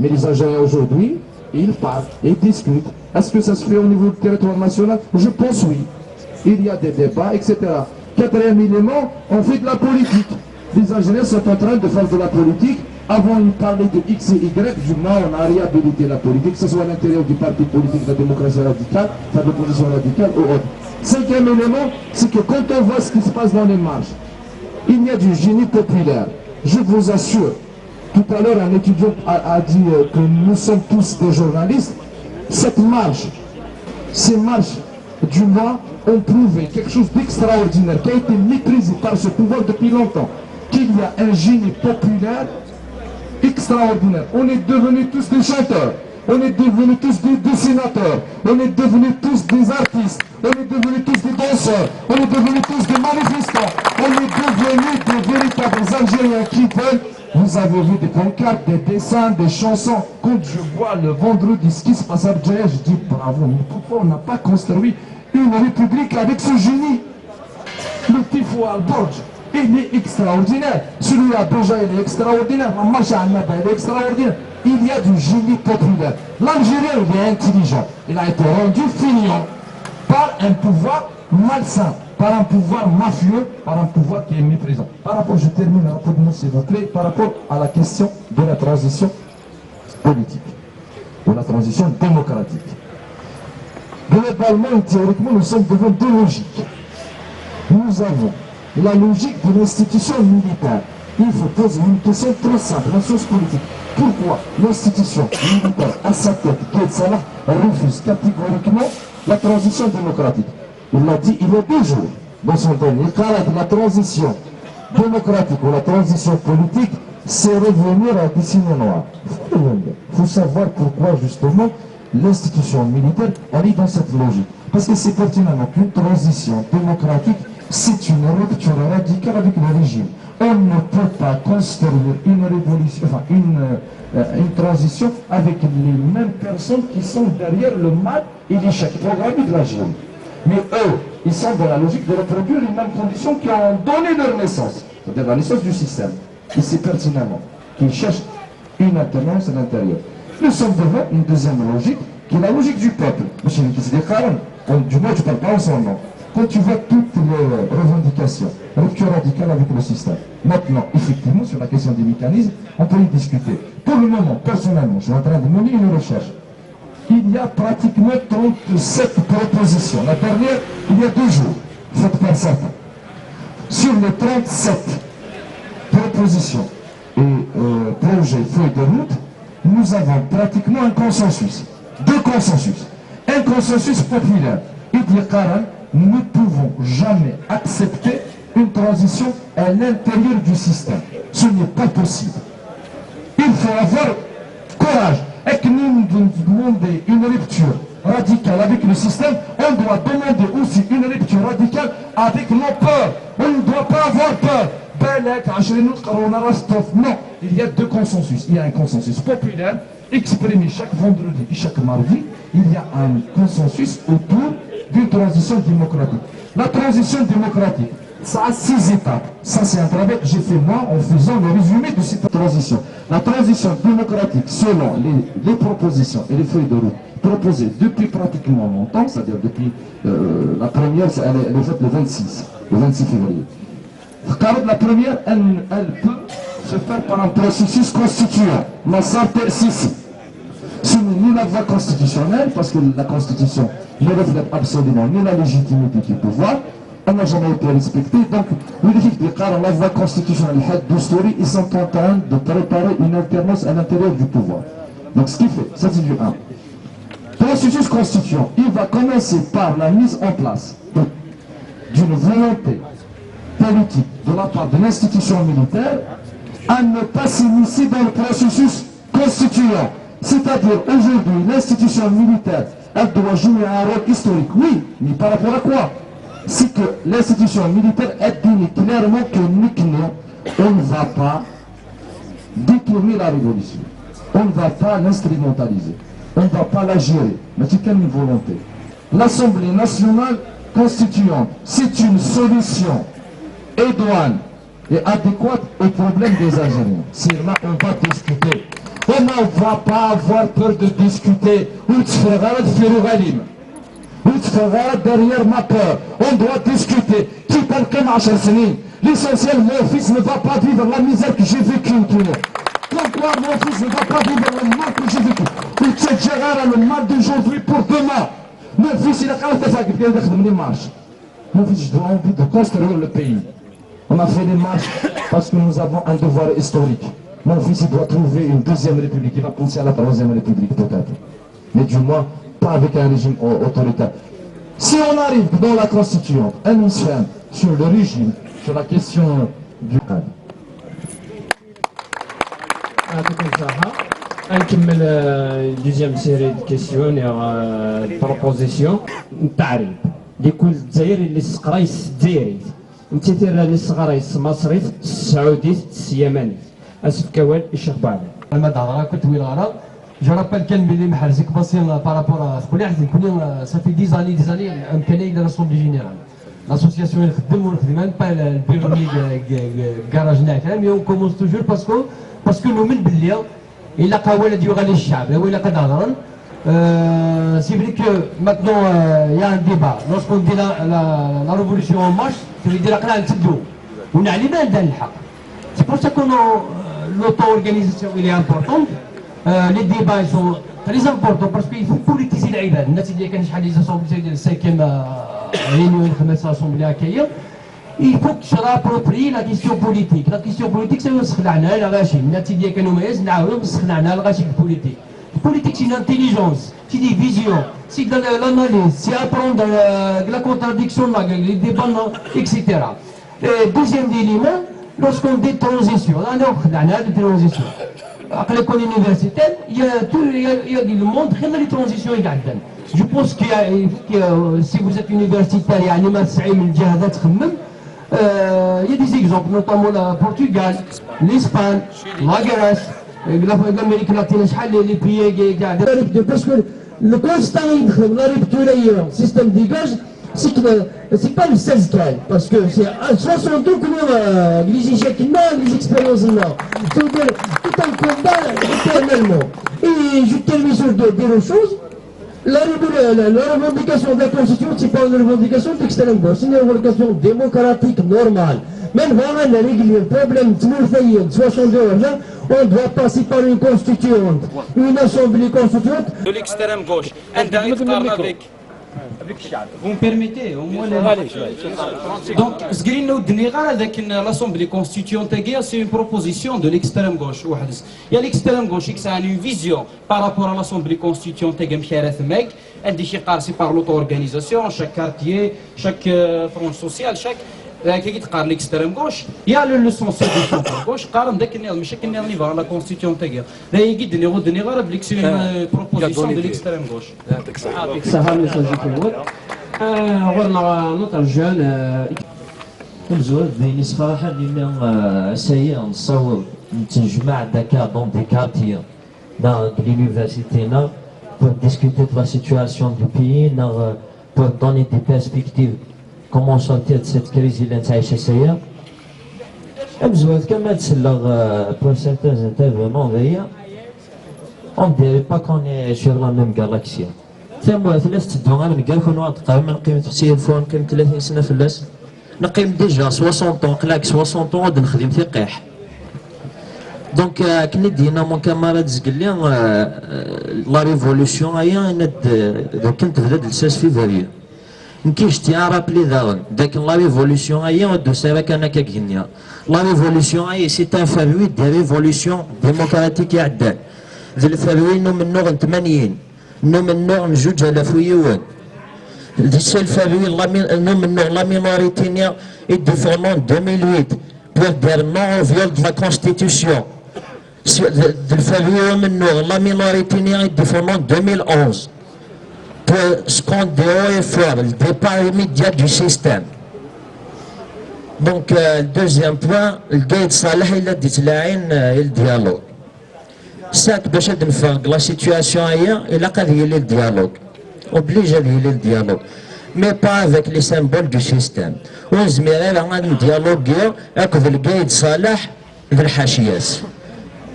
Mais les Algériens aujourd'hui, ils parlent, ils discutent. Est-ce que ça se fait au niveau du territoire national? Je pense oui. Il y a des débats, etc. Quatrième élément, on fait de la politique. Les Algériens sont en train de faire de la politique. Avant, ils parlaient de X et Y. Du moins, on a réhabilité la politique, que ce soit à l'intérieur du parti politique de la démocratie radicale, de l'opposition radicale ou autre. Cinquième élément, c'est que quand on voit ce qui se passe dans les marches, il y a du génie populaire. Je vous assure, tout à l'heure, un étudiant a dit que nous sommes tous des journalistes. Cette marche, ces marches, du moins, ont prouvé quelque chose d'extraordinaire, qui a été maîtrisé par ce pouvoir depuis longtemps, qu'il y a un génie populaire extraordinaire. On est devenus tous des chanteurs, on est devenus tous des dessinateurs, on est devenus tous des artistes, on est devenus tous des danseurs, on est devenus tous des manifestants, on est devenus des véritables Algériens qui veulent. Vous avez vu des pancartes, des dessins, des chansons. Quand je vois le vendredi ce qui se passe à Alger, je dis bravo, mais pourquoi on n'a pas construit une république avec ce génie? Le Tifo al-Borj, il est extraordinaire. Celui-là déjà il est extraordinaire. La marche à Annaba, elle est extraordinaire. Il y a du génie populaire. L'Algérien il est intelligent. Il a été rendu feignant par un pouvoir malsain, par un pouvoir mafieux, par un pouvoir qui est méprisant. Par rapport, je termine rapidement s'il vous plaît, par rapport à la question de la transition politique, ou la transition démocratique. Globalement et théoriquement, nous sommes devant deux logiques. Nous avons la logique de l'institution militaire. Il faut poser une question très simple, la chose politique. Pourquoi l'institution militaire à sa tête, Gaïd Salah, refuse catégoriquement la transition démocratique? Il l'a dit il y a 2 jours dans son dernier cas de la transition démocratique ou la transition politique, c'est revenir à dessiner noir. Il faut savoir pourquoi justement l'institution militaire elle est dans cette logique. Parce que c'est pertinemment qu'une transition démocratique, c'est une rupture radicale avec le régime. On ne peut pas construire une révolution, enfin une transition avec les mêmes personnes qui sont derrière le mal et l'échec programmé de l'Algérie. Mais eux, ils sont dans la logique de reproduire les mêmes conditions qui ont donné leur naissance, c'est-à-dire la naissance du système. Et c'est pertinemment qu'ils cherchent une alternance à l'intérieur. Nous sommes devant une deuxième logique, qui est la logique du peuple. Du moins, je ne parle pas en son nom. Quand tu vois toutes les revendications, rupture radicale avec le système. Maintenant, effectivement, sur la question des mécanismes, on peut y discuter. Pour le moment, personnellement, je suis en train de mener une recherche. Il y a pratiquement 37 propositions. La dernière, il y a 2 jours, faite par certains. Sur les 37 propositions et projets, feuilles de route, nous avons pratiquement un consensus. 2 consensus. Un consensus populaire. Il dit Karan, nous ne pouvons jamais accepter une transition à l'intérieur du système. Ce n'est pas possible. Il faut avoir courage. Et que nous demandons une rupture radicale avec le système, on doit demander aussi une rupture radicale avec nos peurs. On ne doit pas avoir peur. Non, il y a 2 consensus. Il y a un consensus populaire exprimé chaque vendredi et chaque mardi. Il y a un consensus autour d'une transition démocratique. La transition démocratique, ça a 6 étapes. Ça, c'est un travail que j'ai fait moi en faisant le résumé de cette transition. La transition démocratique, selon les propositions et les feuilles de route proposées depuis pratiquement longtemps, c'est-à-dire depuis la première, elle est faite le 26 février. Car la première, elle peut se faire par un processus constituant. La santé, ce n'est ni la voie constitutionnelle, parce que la Constitution ne reflète absolument ni la légitimité du pouvoir, elle n'a jamais été respectée. Donc, la voie constitutionnelle, ils sont en train de préparer une alternance à l'intérieur du pouvoir. Donc, ce qui fait, ça c'est du 1. Processus constituant, il va commencer par la mise en place d'une volonté politique de la part de l'institution militaire à ne pas s'initier dans le processus constituant. C'est-à-dire, aujourd'hui, l'institution militaire, elle doit jouer un rôle historique. Oui, mais par rapport à quoi? C'est que l'institution militaire est dit clairement que nous, on ne va pas détourner la révolution. On ne va pas l'instrumentaliser. On ne va pas la gérer. Mais c'est quelle volonté? L'Assemblée nationale constituante, c'est une solution idoine et adéquate aux problèmes des Algériens. C'est là on va discuter. On ne va pas avoir peur de discuter. Derrière ma peur, on doit discuter. L'essentiel, mon fils ne va pas vivre la misère que j'ai vécue. Pourquoi mon fils ne va pas vivre le mal que j'ai vécu? Le mal d'aujourd'hui pour demain. Mon fils, il a des marches. Mon fils, je dois envie de construire le pays. On a fait des marches parce que nous avons un devoir historique. Mon fils, il doit trouver une deuxième république. Il va penser à la troisième république peut-être. Mais du moins, pas avec un régime autoritaire. Si on arrive dans la constituante, un islam sur le régime, sur la question du cadre. نكمل دوزيام سيري دو كيسيونير بروبوزيسيون التعريب لكل الجزائري اللي سقرايس الجزائري انت تير اللي سقرايس مصري السعودي اليمني اسف كوال الشيخ بعد ما دارا كنت وين غرا جو رابيل كان بلي محرزك باسين بارابور سكولي عرفتي كوني صافي دي زاني امكانيه الى لاسومبلي جينيرال لاسوسياسيون اللي نخدم ونخدم با البيروني كراج ناعتها مي اون كومونس توجور باسكو نؤمن باللي إلا قاولة يغالي الشعب وإلا قد هضرن سي فري كو ماتنون يا ان ديبا لوسكون دي لا ريفولوسيون اون مارش سي دير قناع نتسدو ونعلي ما عندها الحق سي بور سا كو لوتو اورغانيزاسيون إلي امبورطون لي ديبا سون تري امبورطون باسكو يفو بوليتيزي العباد الناس اللي كان شحال لي زاسومبلي ديال السانكيام رينيون الخمسة اسومبلي هكايا il faut que je rapproprie la question politique. La question politique, c'est ce que l'on a, la Rachid. Nathalie Kanoumez, la Rachid politique. Politique, c'est une intelligence, c'est des visions, c'est de l'analyse, c'est apprendre de la contradiction, les débats, etc. Deuxième élément, lorsqu'on dit transition, on a des transitions. À l'école universitaire, il y a le monde qui a des transitions égales. Je pense que si vous êtes universitaire, il y a un élément il y a des exemples, notamment le Portugal, l'Espagne, la Grèce, l'Amérique latine, les pays parce que le constat le système de gaz, c'est pas le 16 cas, parce que c'est à 60 ans que les échecs, les expériences, c'est-à-dire tout un combat éternellement. Et je termine sur deux choses. La revendication de la Constitution, c'est pas une revendication d'extrême gauche, c'est une revendication démocratique normale. Même vraiment, on a réglé le problème de 62 ans, on doit passer par une constituante, une assemblée constituante. De l'extrême gauche, avec vous me permettez, au moins donc, l'Assemblée constituante, c'est une proposition de l'extrême gauche. Il y a l'extrême gauche qui a une vision par rapport à l'Assemblée constituante, c'est par l'auto-organisation, chaque quartier, chaque front social, chaque qui est l'extrême gauche, il y a le sens du centre gauche, car on a la constituante. Là, il y a une proposition de l'extrême gauche. نوتر جون الزواج بين صراحة لنا سيء نصور نتجمع دكا دون دي كارتير dans l'université pour discuter de la situation du pays, pour donner des perspectives comment sortir de cette crise اللي نتعيشها سيء. الزواج كما تسلغ pour certains intervenants d'ailleurs, on ne dirait pas qu'on est sur la même galaxie. ثم ثلاثة تدوغا من قال كون واحد قام نقيم تفسير فون نقيم 30 سنة في اللاس نقيم ديجا 60 قلاك 60 غادي نخدم في قيح دونك كنا دينا مون كامارات زقلي لا ريفولوسيون هي كنت بدا 16 فيفري نكيش تي رابلي داغن داك لا ريفولوسيون هي ودو سيرا كان كاكينيا لا ريفولوسيون هي سي ان فابوي دي ريفولوسيون ديموكراتيك يعدان ذي الفابوي من نوع 80 نو من نوع جوج آلاف ويوان c'est le famille la minorité est défendue en 2008 pour dire non au viol de la Constitution. Le famille la minorité est défendue en 2011 pour scander haut et fort le départ immédiat du système. Donc le deuxième point, le Gaïd Salah il a dit le dialogue. ساك باش نفرق لا سيتوياسيون هي الا قد هي لي الديالوج اوبليجي هي لي الديالوج مي با افيك لي سامبول دو سيستيم ونزمير غادي نديالوغيو هاك ذا القايد صالح ذا الحاشيات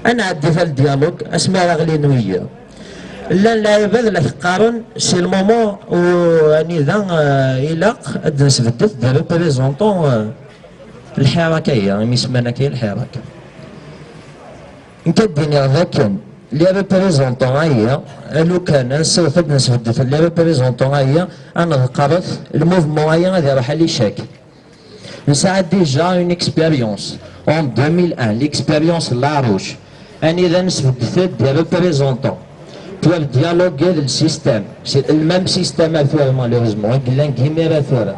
انا عندي في الديالوج اسمها غلينويه لا اللاعب هذا لا تقارن سي المومون وراني ذا إلاق أد نسبدت ديال ريبريزونطون الحركة مي سمانا كاين الحركة نكديني ذاك لي ريبريزونطون هي لو كان نسوف أد نسبدت لي ريبريزونطون هي أنا ذكرت الموفمون هي غادي يروح لي شاك نساعد ديجا اون اكسبيريونس اون 2001 ليكسبيريونس لاروش أني إذا نسبدت ديال ريبريزونطون pour dialoguer le système. C'est le même système à faire malheureusement. قلنا كيما ثورة.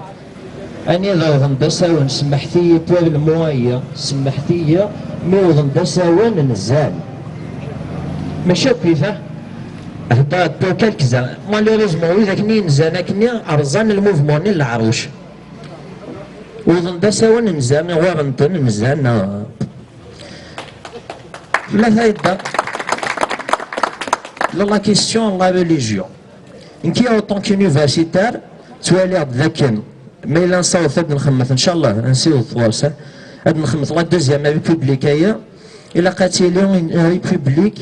أنا ضرب دساون سمحتي pour الموايا سمحتي مي وضن دساون نزال. ماشي كيفاه. هدا تو كالك زان malheureusement إذا كني نزال كني أرزان الموفمون العروش. وضن دساون نزال ورنطن نزال لا فايدة. La question de la religion. Qui en tant qu'universitaire, tu as l'air de ذاك mais là ça fait نخمم إن شاء الله نسيو ثوالث هاد نخمم la deuxième république هي إلا قاتلين une république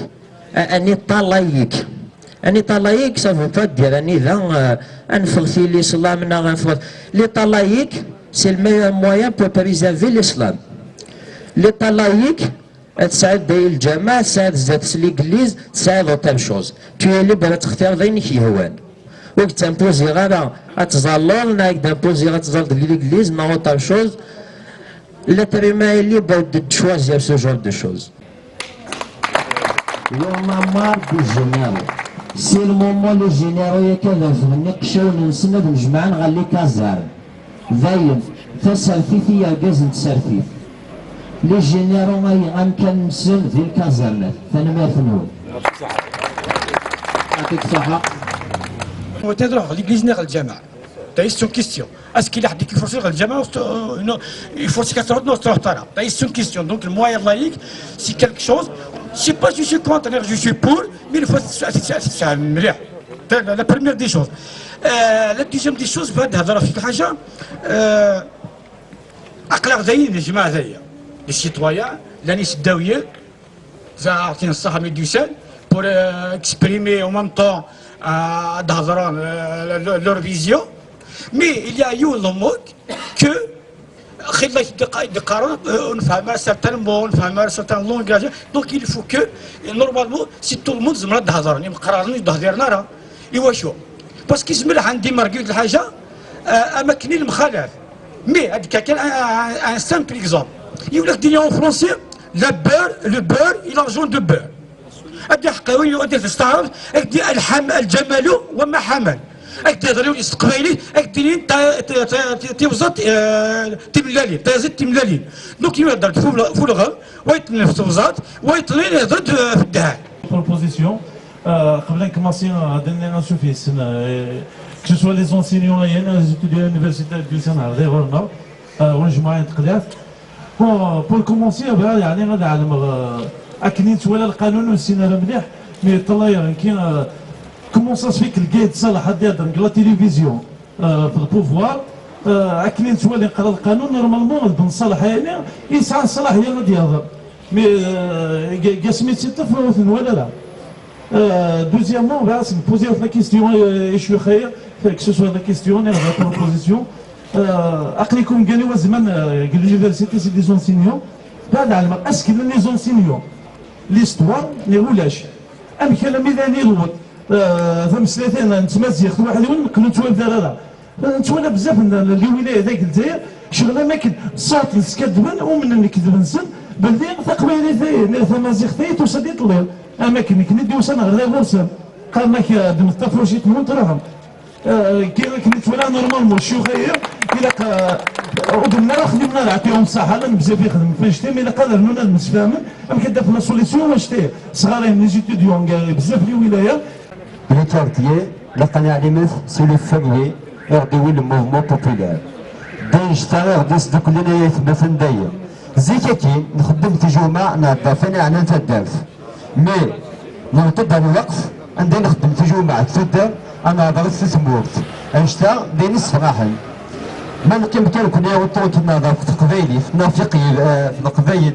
un état laïque. Un état laïque ça veut pas dire أني ذا أنفرثي l'islam نا غنفرث. L'état laïque c'est le meilleur moyen pour préserver l'islam. L'état laïque تساعد داير الجامع تساعد ذات ليغليز تساعد اوتام شوز تو اللي بغا تختار داينك يهوان وقت تمبوزي غادا اتزالور نايك دامبوزي غاتزال ديال ليغليز نا اوتام شوز لا تريما اللي بغا تشوازير سو جور دو شوز يوم مار دي جينيرو سي المومون لو جينيرو يكذا نقشاو نسند نجمعان غالي كازار ذاين تسرفيثي يا كازن تسرفيث لي جينيرو غان كان نسل في الكازرنات ثاني ما يفنون يعطيك الصحة وتدرو ليغليز ناغ الجامعة تايس سون كيستيون اسكي لا حديك يفرسي الجامعة يفرسي كاتروت نو تروح تايس سون كيستيون دونك الموايا لايك سي كالك شوز سي با جو سي كونتر جو سي بور مي الفوا سي مليح لا بريمير دي شوز لا دوزيام دي شوز في هاد الهضرة فيك حاجة أقلق زين الجماعة ذايا les citoyens, l'année d'Aouye, ça a été un médecin pour exprimer en même temps leur vision. Mais il y a eu le mot que on fait certains mots, on fait certains langages. Donc il faut que, normalement, si tout le monde se met à dire, parce qu'il se met à dire الحاجة أماكن المخالف. Mais un simple exemple. Il veut dire en français, le beurre, il a besoin de beurre. أدي حقاوي وأدي تستعرض أدي الجمال وما حمل أدي ضريو الاستقبالي أدي توزط تملالي تزيد تملالي دونك يقدر فولغا ويتنف في توزط ويطلع يضرب في الدهان. Proposition قبل أن commencer à donner un suffisant que ce soit les enseignants et les étudiants universitaires du Sénat des Rwanda ونجمع تقدات pour commencer يعني غادي نعلم أكنين تولى القانون والسيناريو مليح مي طلع كاين كومون سا سفيك الكايد صالح ديال لا تيليفزيون في البوفوار أكنين تولي نقرا القانون نورمالمون بن صالح يعني يسعى الصلاحية غادي يهضر مي كاع سميت طفل ولا لا دوزيامون باس نبوزيو لا كيستيون ايشو خير que ce soit la question et la proposition أقليكم قالوا زمان l'université c'est des enseignants هذا علم أسكن les enseignants l'histoire نقولاش أم كلام إذا نيروت ثم ثلاثين نتمزيق واحد وين كنا نتولى ثلاثة نتولى بزاف الولاية ذاك الجزائر شغلة ما كد صوت نسكدبن ومن نكذب نسن بلدي تقبيلي ثاي ثمازيق ثاي توصل يطلع أماكن كنا ديوسنا غير غرسن قال لك دم التفروشيت مون تراهم كي نتولى نورمالمون الشيوخية إلا ودنا راه خدمنا نعطيهم الصحة لأن بزاف يخدم فاش مي إلا قدرنا نتفاهمن أم كدا في لا سوليسيون واش تاهي صغارين لي زيتيديون بزاف لي ولاية Les quartiers, la canalimus, c'est les fermiers, ردوي الموفمون بوبولار. داي اشتغل ديس دوك اللي يثبت ندايا. زيكاكي نخدم في جمعة نعرف أنا على الدرس. مي نعتبر الوقف عندي نخدم في جمعة تفدر أنا درست في ثمورت. أنشتا بين الصراحة. ما نقيم كنا وطوط نظر في القبايلي في نافقي في القبايل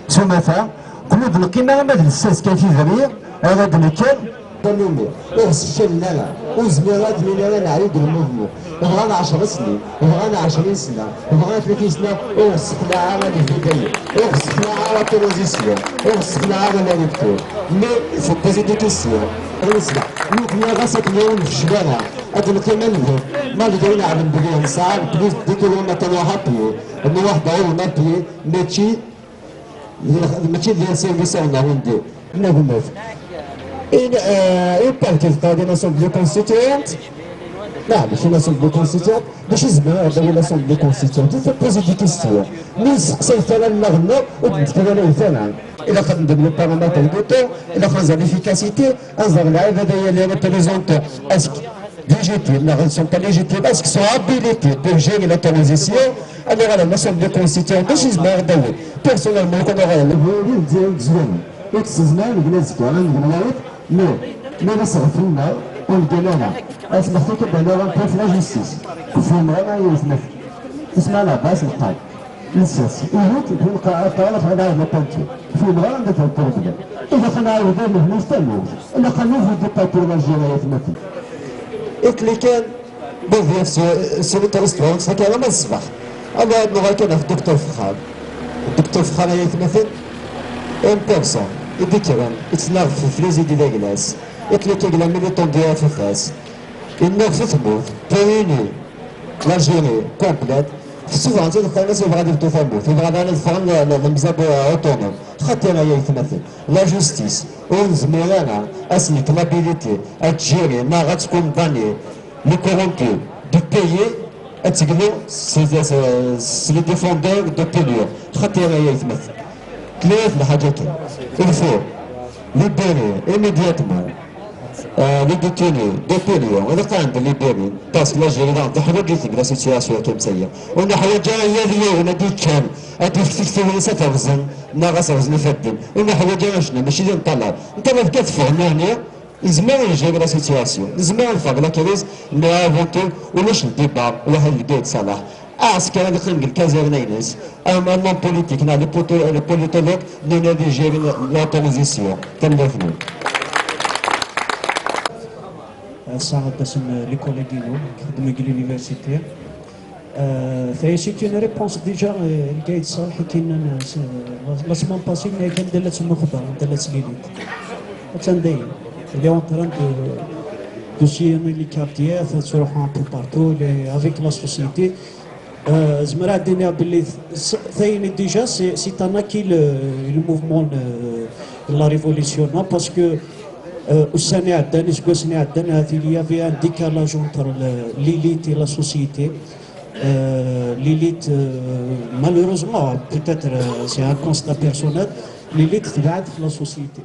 سمثا قلوب القيمة ما الساس كان في ذريع هذا الكل ضمني وغسلنا وزميرات من انا نعيد الموفمون بغانا 10 سنين بغانا 20 سنه بغانا 30 سنه وغسلنا على البدايه وغسلنا على الترانزيسيون وغسلنا على لا ريبتور مي فو بوزي دي كيسيون نسمع نوكليا غاسك اليوم في الشوارع هاد القيمه ما اللي دايرين على البلاد ساعات بليس دي كيلومتر هابي انه واحد عيون مابي ماشي ديال سيرفيس اون عندي انا قلنا une partie de l'Assemblée constituante, non, mais l'Assemblée constituante, mais je suis l'Assemblée constituante, il faut poser des questions. Nous, c'est le fait ou le fait il a fait de paramètres il a fait l'efficacité, les représentants, est-ce légitimes, ils ne sont pas légitimes, est-ce qu'ils sont habilités pour gérer la transition, alors à l'Assemblée constituante, je suis personnellement, on aura le volume d'examen. اكسزمان الناس كمان الجماعات ما نصرفونا ونقولنا اسمح لك بأننا غنبقى في لا جوستيس كفر مرة يسمح تسمع لا باس القاي السياسي وهوت يكون طالب على هذا البانتو في مرة عندك البروبليم إذا خلنا عاودنا نهمش تنوز إلا خلنا في ديباتور الجيرية مثلا إكلي كان بوفيف سوليت ريستورانت فكان ما الصباح هذا اللغة كان في الدكتور فخار الدكتور فخار يتمثل ان بيرسون يبكرن يتناغ في فليزيدي داكلاس يتلقى كلا ميليتون دي اف اف اس الناغ في ثموت بيريني لاجيري كومبليت سوفان تلقى الناس يبغى يبدو ثموت يبغى انا نفهم المزاب اوتونوم خاطر هي يتمثل لا جوستيس ونزميرانا اسنيك لابيليتي اتجيري ما غتكون داني لي كورونتي دو بيي اتقلو سي لي ديفوندور دو بيليور خاطر هي يتمثل ثلاث الحاجات الفو ليبيري ايميدياتمون لي ديتيني ديبيليون اذا كان عند ليبيري باسكو لا جيري تحرق لك لا سيتياسيون كيما سيا ونا حوايج هي اليوم انا ديك كان هادي في ستفزن ناقص وزن فدين ونا حوايج شنو ماشي ديال الطلب انت كتفهم هنا زمان نجيب لا سيتياسيون زمان نفاق لا كريز لا افونتو ولاش الديبا واحد اللي قايد صلاح كان هذا خلق الكازرنينس اما نون بوليتيك نا لي بوليتولوج نونا دي جيري لا ترانزيسيون كنفهموا صعب بس لي كوليغينو خدموا في لونيفرسيتي فهي سي اون ريبونس ديجا القايد صالح كاين لا سمان باسي كان دلت المخبر دلت ليليت تندين اللي اون تران دو سيني لي كارتيير تروح ان بو بارتو افيك لا سوسيتي زمرا عندنا باللي ثاني ديجا سي تاناكي لو موفمون لا ريفوليسيون باسكو السنه عندنا سكوسني عندنا هذه اللي فيها ان ديكالاج اونتر ليليت لا سوسيتي ليليت مالوروزمون بوتيتر سي ان كونستا بيرسونيل ليليت تبعد في لا سوسيتي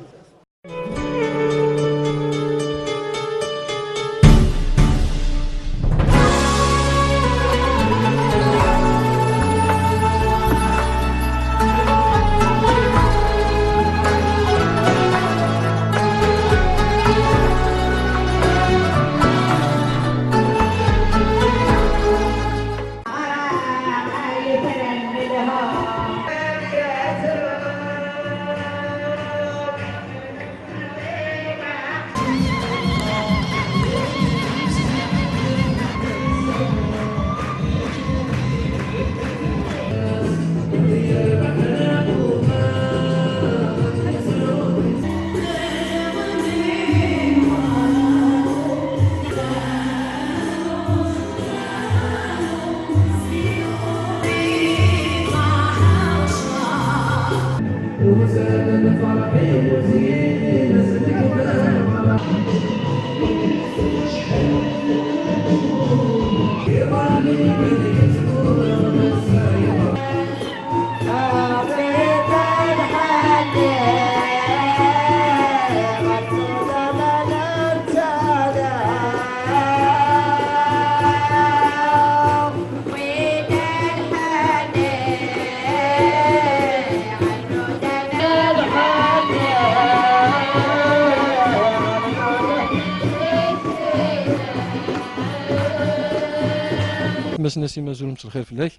باش ناسي مازول مسا الخير فلاك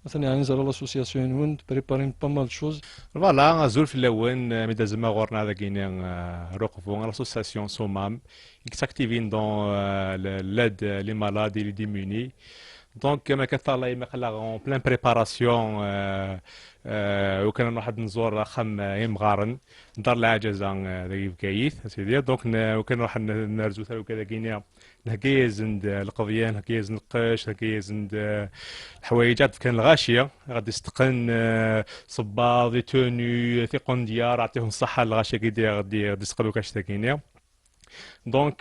مثلا يعني نزال لاسوسياسيون وين بريبارين با مال شوز. فوالا زول في الاول ميدا زعما غورنا هذا كاين روكفو لاسوسياسيون سومام اكتيفين دون لاد لي مالادي لي ديموني. دونك ما كنطلع ما خلا اون بلان بريباراسيون وكان واحد نزور خم يمغارن دار العجزه ذاك بكايث سيدي. دونك وكان راح نرزو ثا وكذا كاين نهكيز عند القضيه نهكيز نقاش نهكيز عند الحوايجات كان الغاشيه غادي يستقن صباط دي توني ثقون ديار عطيهم الصحه الغاشيه كي غادي يستقلوا كاش تاكينيا. Donc,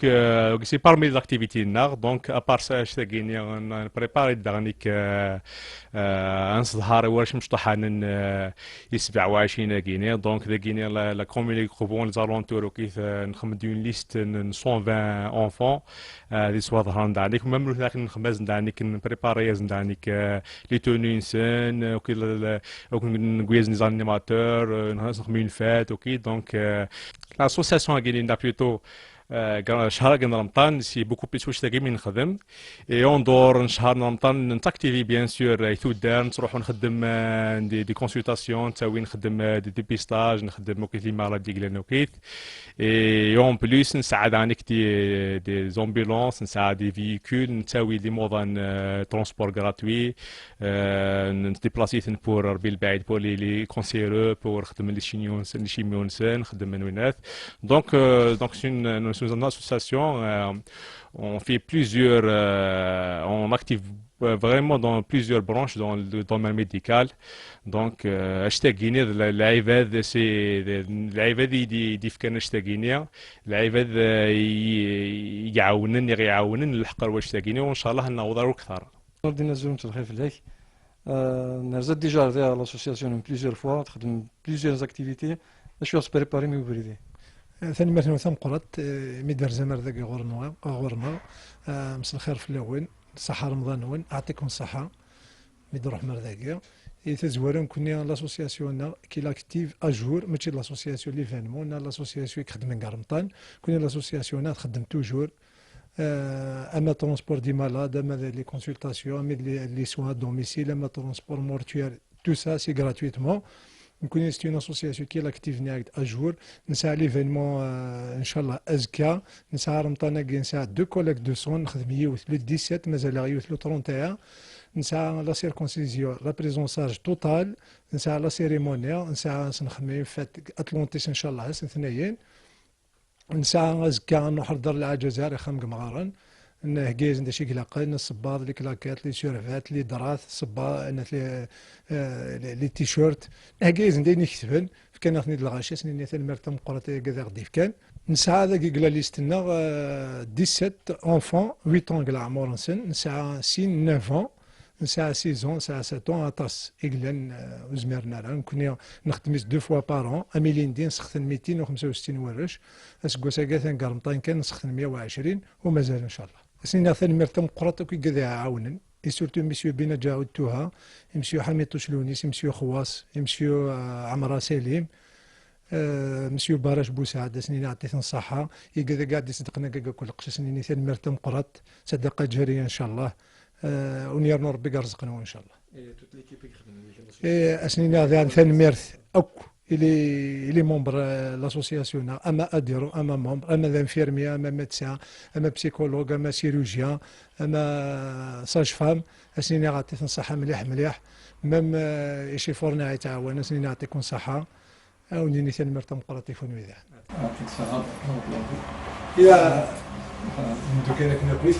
c'est parmi les activités donc à part ça je t'ai on préparé دغنيك انصهار واش مشطحان يسبع وعشرين كينيا. دونك ذا كينيا لا كوموني كوبون زالونتور كيف نخمد اون ليست 120 انفون دي سوا ظهران عندك ميم لكن نخمز عندك نبريباري عندك لي توني انسان وكي نقويز نزال انيماتور نخمين فات اوكي. دونك لاسوسياسيون كاينين بلوتو شهر رمضان سي بوكو بليس واش تاكي من نخدم اي اون دور شهر رمضان نتاكتيفي بيان سور يثودار نروح نخدم دي كونسلطاسيون تساوي نخدم دي ديبيستاج نخدم وكيت لي مالادي كلان وكيت اي اون بليس نساعد عنك دي زومبيلونس نساعد دي فيكول نساوي لي موضان ترونسبور غراتوي نديبلاسي بور ربي البعيد بور لي كونسيرو بور نخدم لي شيميونسان نخدم من وينات. دونك nous sommes une association, on fait plusieurs, on active vraiment dans plusieurs branches dans le domaine médical. Donc, اشتاقيني العباد سي العباد دي فكان اشتاقيني العباد يعاونن يعاونن الحقر واش تاقيني وان شاء الله نعوضوا اكثر. دينا زوم الخير فيك نرزد ديجا ديال لاسوسياسيون بليزيور فوا تخدم بليزيور اكتيفيتي باش بريباري مي بريدي. ثاني مثلا ثم قرات ميدار زمر ذاك غورنا مس الخير في الاول صحه رمضان وين اعطيكم الصحه ميدار رحمه ذاك يتزورون كنا لاسوسياسيون كي لاكتيف اجور ماشي لاسوسياسيون ليفينمون لاسوسياسيون كيخدم من رمضان كنا لاسوسياسيون تخدم توجور اما ترونسبور دي مالاد اما لي كونسلطاسيون اما لي سوان دوميسيل اما ترونسبور مورتوير تو سا سي غراتويتمون. نكون سيت اون اسوسياسيون كي لاكتيف نياك اجور نسعى ليفينمون ان شاء الله ازكى نسعى رمضان كي نسعى دو كوليك دو سون نخدم يوث لو 17 مازال يوث لو 31 نسعى لا سيركونسيزيون لا بريزونساج توتال نسعى لا سيريمونيا نسعى نخدم فات اتلونتيس ان شاء الله اثنين نسعى ازكى نحضر العجزائر خمق مغارن نهجيز ندير شي كلاقين الصباط لي كلاكات لي سيرفات لي دراث صبا لي تيشيرت نهجيز ندير نكتبن كان ناخذ الغاشي سنين ثاني مرتم قرات كذا غدي كان نسعى ذاك قلا ليستنا 17 انفون 8 ans كلا عمر نسن نسعى 6 9 ans نسعى 6 ans نسعى 7 ans اطاس اقلان وزمرنا راه كنا نخدم 2 فوا بار ان اميلين دين نسخن 265 ورش اسكو ساكا كارمطان كان نسخن 120 ومازال ان شاء الله. سنين ثاني مرتم قرات كي كذا عاونن اي سورتو مسيو بينا جاود توها مسيو حميد توشلونيس مسيو خواص مسيو عمرا سليم مسيو باراش بوسعد سنين عطيتنا الصحة يقدر قاعد يصدقنا كل قش سنين ثاني مرتم قرات صدقة جارية ان شاء الله ونيرنا ربي يرزقنا ان شاء الله. سنين هذا ثاني مرث اكو إلي مومبر لاسوسياسيون اما اديرو اما مومبر اما انفيرميا اما ميدسان اما بسيكولوج اما سيروجيان اما ساج فام اسنين عطيتنا الصحه مليح ميم شي فورنا يتعاون اسنين يعطيكم الصحه ونيني ثاني مرتم قراتي فون ويدا يا انتو كاينك نقوي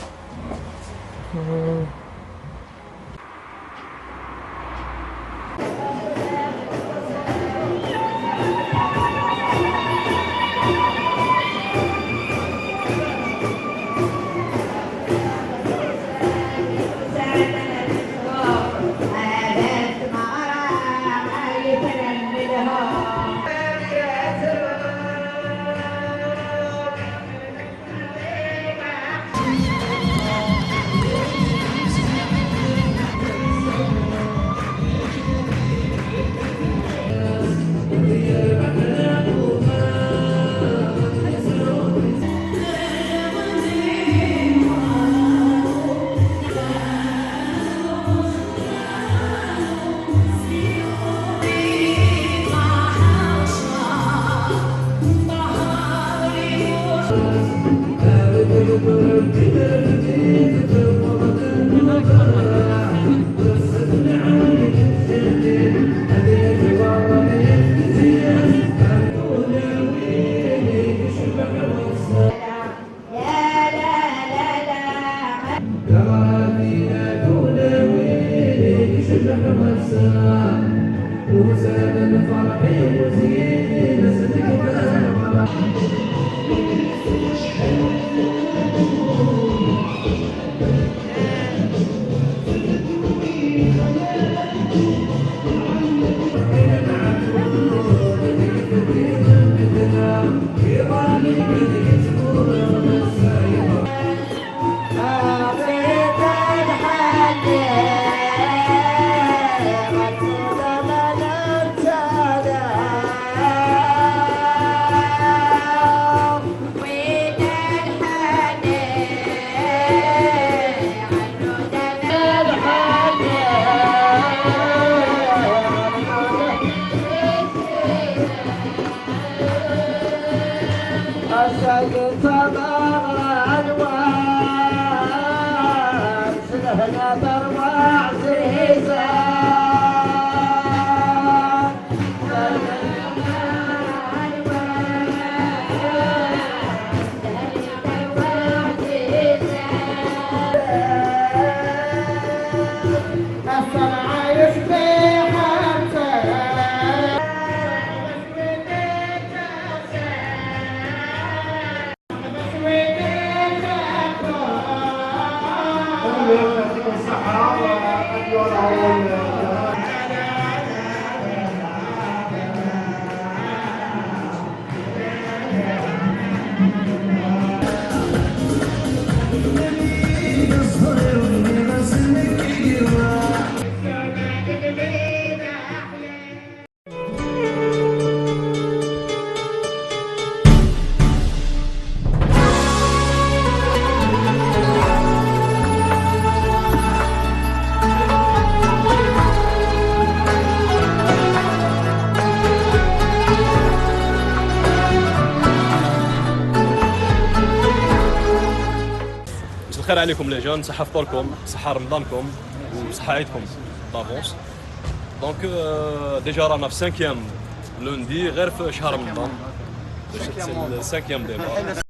الخير عليكم لي جون، صحة فطوركم، صحة رمضانكم وصحة عيدكم طافونس. دونك ديجا رانا في 5 لوندي غير في شهر رمضان. 5 ديما